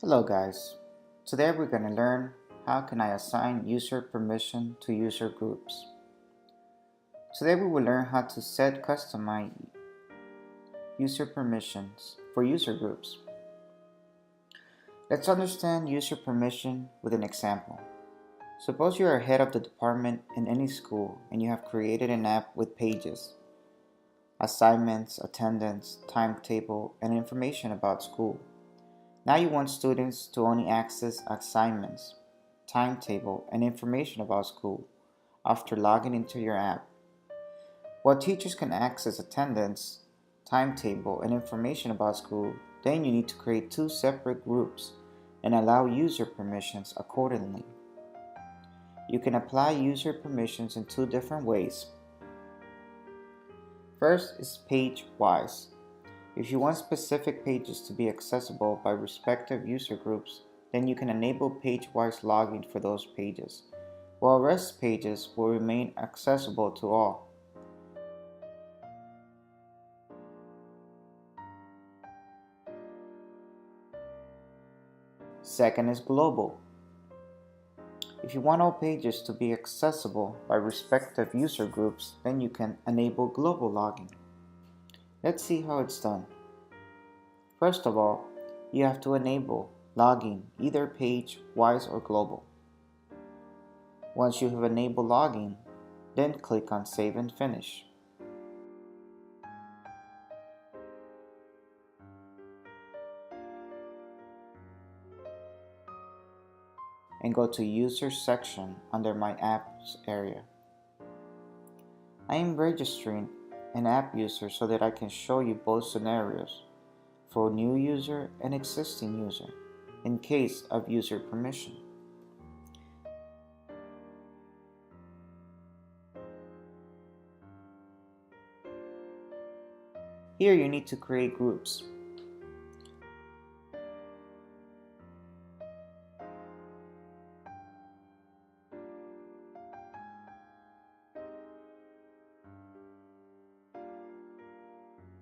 Hello guys, today we're going to learn how can I assign user permission to user groups. Today we will learn how to set customized user permissions for user groups. Let's understand user permission with an example. Suppose you are head of the department in any school and you have created an app with pages, assignments, attendance, timetable, and information about school. Now you want students to only access assignments, timetable, and information about school after logging into your app. While teachers can access attendance, timetable, and information about school, then you need to create two separate groups and allow user permissions accordingly. You can apply user permissions in two different ways. First is page-wise. If you want specific pages to be accessible by respective user groups, then you can enable page-wise login for those pages, while rest pages will remain accessible to all. Second is global. If you want all pages to be accessible by respective user groups, then you can enable global login. Let's see how it's done. First of all, you have to enable logging either page-wise or global. Once you have enabled logging, then click on Save and Finish. And go to Users section under My Apps area. I am registering an app user so that I can show you both scenarios for new user and existing user in case of user permission. Here you need to create groups.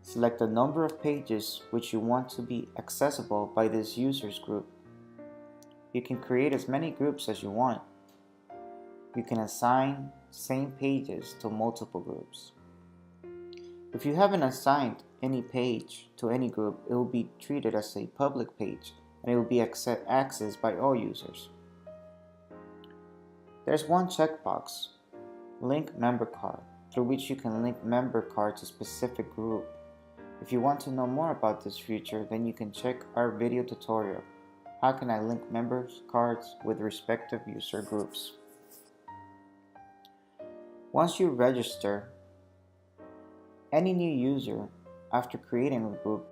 Select the number of pages which you want to be accessible by this users group. You can create as many groups as you want. You can assign same pages to multiple groups. If you haven't assigned any page to any group, it will be treated as a public page and it will be accessed by all users. There's one checkbox, Link Member Card, through which you can link member cards to a specific group. If you want to know more about this feature, then you can check our video tutorial, How can I link members cards with respective user groups? Once you register any new user after creating a group,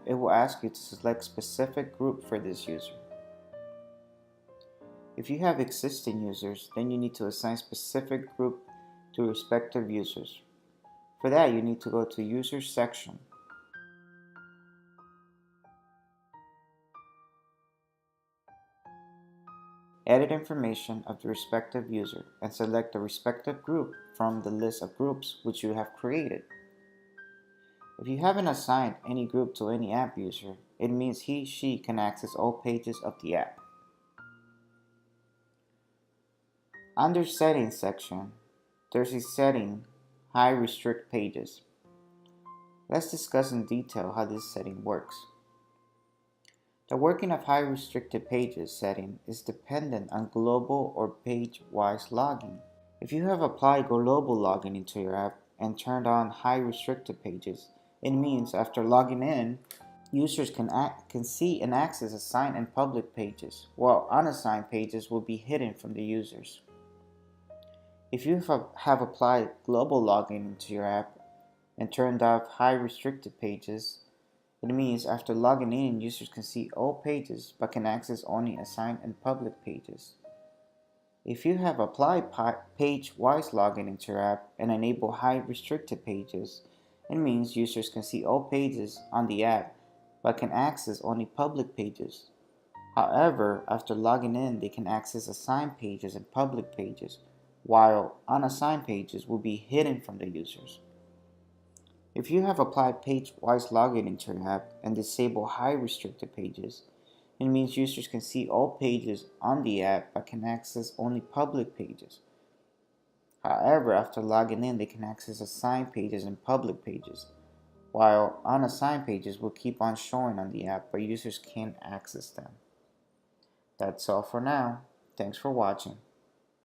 it will ask you to select a specific group for this user. If you have existing users, then you need to assign a specific group to respective users. For that, you need to go to Users section. Edit information of the respective user and select the respective group from the list of groups which you have created. If you haven't assigned any group to any app user, it means he/she can access all pages of the app. Under Settings section, there's a setting, Hide Restrict Pages. Let's discuss in detail how this setting works. The working of Hide Restricted Pages setting is dependent on global or page-wise logging. If you have applied global logging into your app and turned on Hide Restricted Pages, it means after logging in, users can see and access assigned and public pages, while unassigned pages will be hidden from the users. If you have applied global logging into your app and turned off Hide Restricted Pages, it means after logging in, users can see all pages but can access only assigned and public pages. If you have applied page-wise login into your app and enable Hide Restricted Pages, it means users can see all pages on the app but can access only public pages. However, after logging in, they can access assigned pages and public pages, while unassigned pages will be hidden from the users. If you have applied page-wise login into your app and disable high restricted pages, it means users can see all pages on the app but can access only public pages. However, after logging in, they can access assigned pages and public pages, while unassigned pages will keep on showing on the app but users can't access them. That's all for now. Thanks for watching.